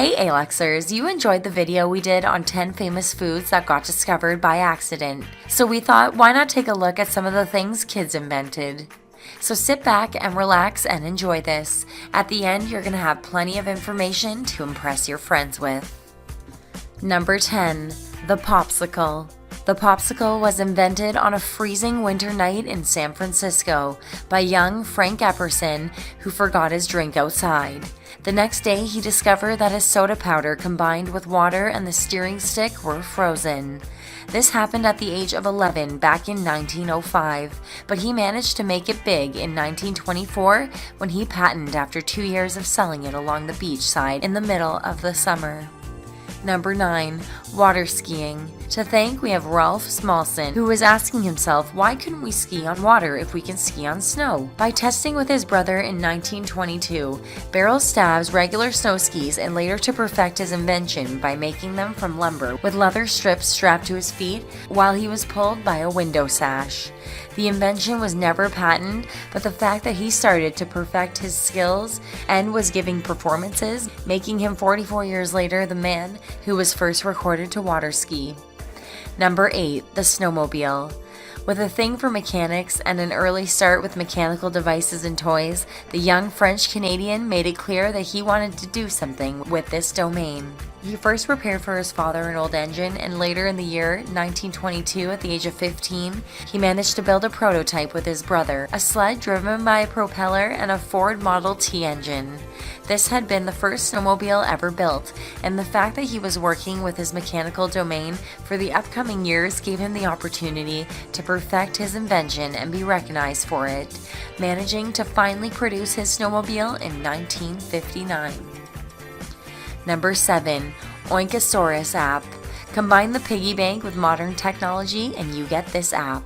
Hey Alexers, you enjoyed the video we did on 10 famous foods that got discovered by accident. So we thought, why not take a look at some of the things kids invented? So sit back and relax and enjoy this. At the end, you're going to have plenty of information to impress your friends with. Number 10. The popsicle. The popsicle was invented on a freezing winter night in San Francisco by young Frank Epperson, who forgot his drink outside. The next day, he discovered that his soda powder combined with water and the steering stick were frozen. This happened at the age of 11 back in 1905, but he managed to make it big in 1924 when he patented after 2 years of selling it along the beach side in the middle of the summer. Number 9. Water skiing. To thank, we have Ralph Smallson, who was asking himself, why couldn't we ski on water if we can ski on snow? By testing with his brother in 1922, Barrel stabs regular snow skis and later to perfect his invention by making them from lumber with leather strips strapped to his feet while he was pulled by a window sash. The invention was never patented, but the fact that he started to perfect his skills and was giving performances, making him 44 years later the man who was first recorded to water ski. Number 8. The snowmobile. With a thing for mechanics and an early start with mechanical devices and toys, the young French-Canadian made it clear that he wanted to do something with this domain. He first prepared for his father an old engine, and later in the year 1922, at the age of 15, he managed to build a prototype with his brother, a sled driven by a propeller and a Ford Model T engine. This had been the first snowmobile ever built, and the fact that he was working with his mechanical domain for the upcoming years gave him the opportunity to perfect his invention and be recognized for it, managing to finally produce his snowmobile in 1959. Number 7. Oinkosaurus app. Combine the piggy bank with modern technology and you get this app.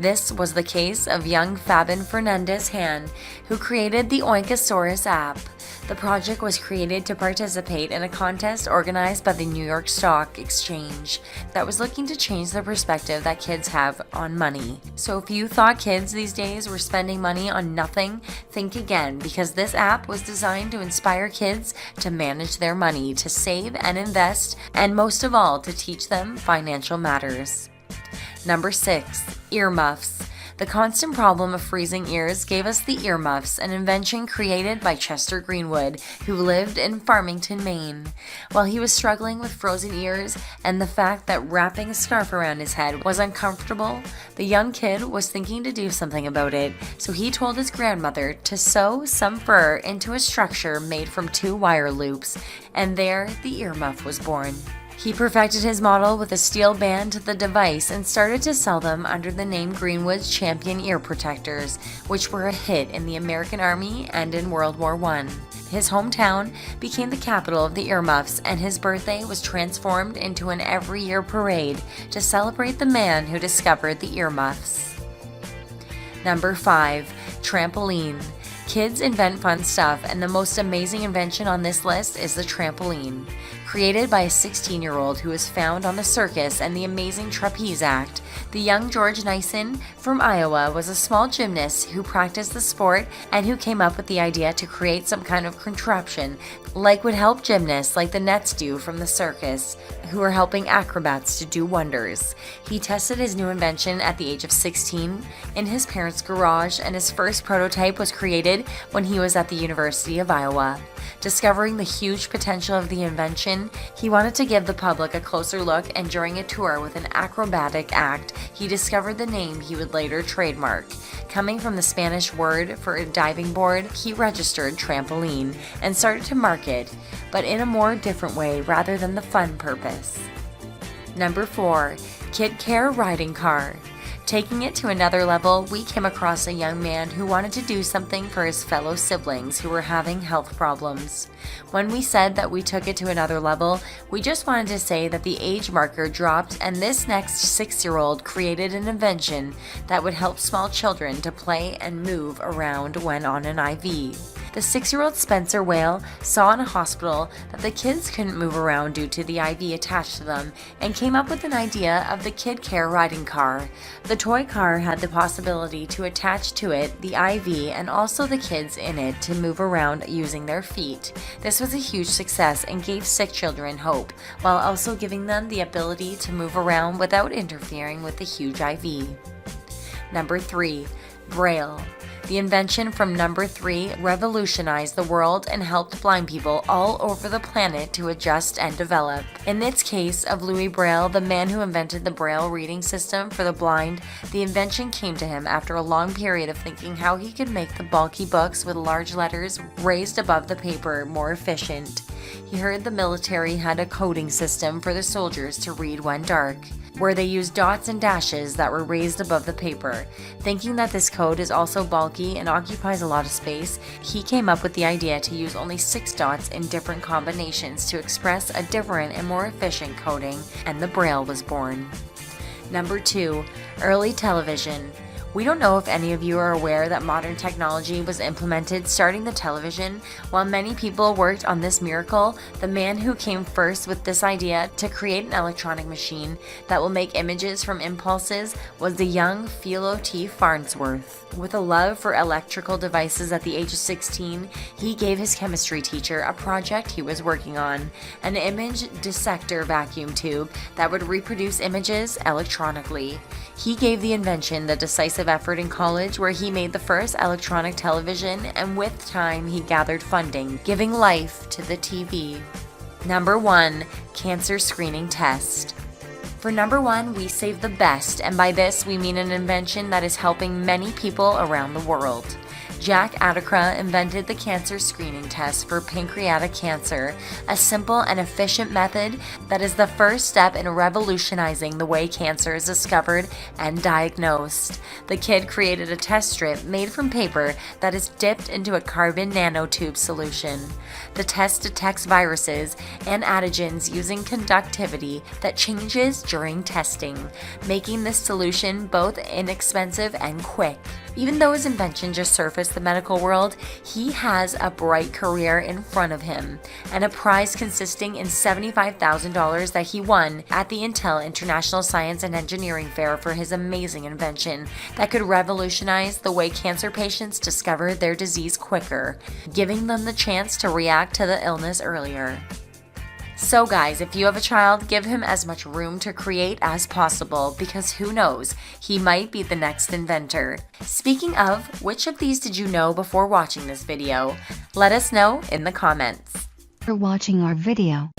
This was the case of young Fabian Fernandez-Han, who created the Oinkosaurus app. The project was created to participate in a contest organized by the New York Stock Exchange that was looking to change the perspective that kids have on money. So if you thought kids these days were spending money on nothing, think again, because this app was designed to inspire kids to manage their money, to save and invest, and most of all, to teach them financial matters. Number 6. Earmuffs. The constant problem of freezing ears gave us the earmuffs, an invention created by Chester Greenwood, who lived in Farmington, Maine. While he was struggling with frozen ears and the fact that wrapping a scarf around his head was uncomfortable, the young kid was thinking to do something about it, so he told his grandmother to sew some fur into a structure made from 2 wire loops, and there the earmuff was born. He perfected his model with a steel band to the device and started to sell them under the name Greenwood's Champion Ear Protectors, which were a hit in the American Army and in World War I. His hometown became the capital of the earmuffs, and his birthday was transformed into an every-year parade to celebrate the man who discovered the earmuffs. Number 5. Trampoline. Kids invent fun stuff, and the most amazing invention on this list is the trampoline. Created by a 16-year-old who was found on the circus and the amazing trapeze act, the young George Nyson from Iowa was a small gymnast who practiced the sport and who came up with the idea to create some kind of contraption like would help gymnasts like the nets do from the circus, who are helping acrobats to do wonders. He tested his new invention at the age of 16 in his parents' garage, and his first prototype was created when he was at the University of Iowa. Discovering the huge potential of the invention, he wanted to give the public a closer look, and during a tour with an acrobatic act, he discovered the name he would later trademark. Coming from the Spanish word for a diving board, he registered trampoline and started to market, but in a more different way rather than the fun purpose. Number 4. Kid Care riding car. Taking it to another level, we came across a young man who wanted to do something for his fellow siblings who were having health problems. When we said that we took it to another level, we just wanted to say that the age marker dropped, and this next 6-year-old created an invention that would help small children to play and move around when on an IV. The 6-year-old Spencer Whale saw in a hospital that the kids couldn't move around due to the IV attached to them and came up with an idea of the Kid Care riding car. The toy car had the possibility to attach to it the IV and also the kids in it to move around using their feet. This was a huge success and gave sick children hope, while also giving them the ability to move around without interfering with the huge IV. Number 3. Braille. The invention from number 3 revolutionized the world and helped blind people all over the planet to adjust and develop. In this case of Louis Braille, the man who invented the Braille reading system for the blind, the invention came to him after a long period of thinking how he could make the bulky books with large letters raised above the paper more efficient. He heard the military had a coding system for the soldiers to read when dark, where they used dots and dashes that were raised above the paper. Thinking that this code is also bulky and occupies a lot of space, he came up with the idea to use only 6 dots in different combinations to express a different and more efficient coding, and the Braille was born. Number 2. Early television. We don't know if any of you are aware that modern technology was implemented starting the television. While many people worked on this miracle, the man who came first with this idea to create an electronic machine that will make images from impulses was the young Philo T. Farnsworth. With a love for electrical devices at the age of 16, he gave his chemistry teacher a project he was working on, an image dissector vacuum tube that would reproduce images electronically. He gave the invention the decisive effort in college, where he made the first electronic television, and with time he gathered funding, giving life to the TV. Number 1. Cancer screening test. For number 1, we save the best, and by this we mean an invention that is helping many people around the world. Jack Adekra invented the cancer screening test for pancreatic cancer, a simple and efficient method that is the first step in revolutionizing the way cancer is discovered and diagnosed. The kid created a test strip made from paper that is dipped into a carbon nanotube solution. The test detects viruses and antigens using conductivity that changes during testing, making this solution both inexpensive and quick. Even though his invention just surfaced the medical world, he has a bright career in front of him, and a prize consisting in $75,000 that he won at the Intel International Science and Engineering Fair for his amazing invention that could revolutionize the way cancer patients discover their disease quicker, giving them the chance to react to the illness earlier. So guys, if you have a child, give him as much room to create as possible, because who knows, he might be the next inventor. Speaking of, which of these did you know before watching this video? Let us know in the comments. For watching our video.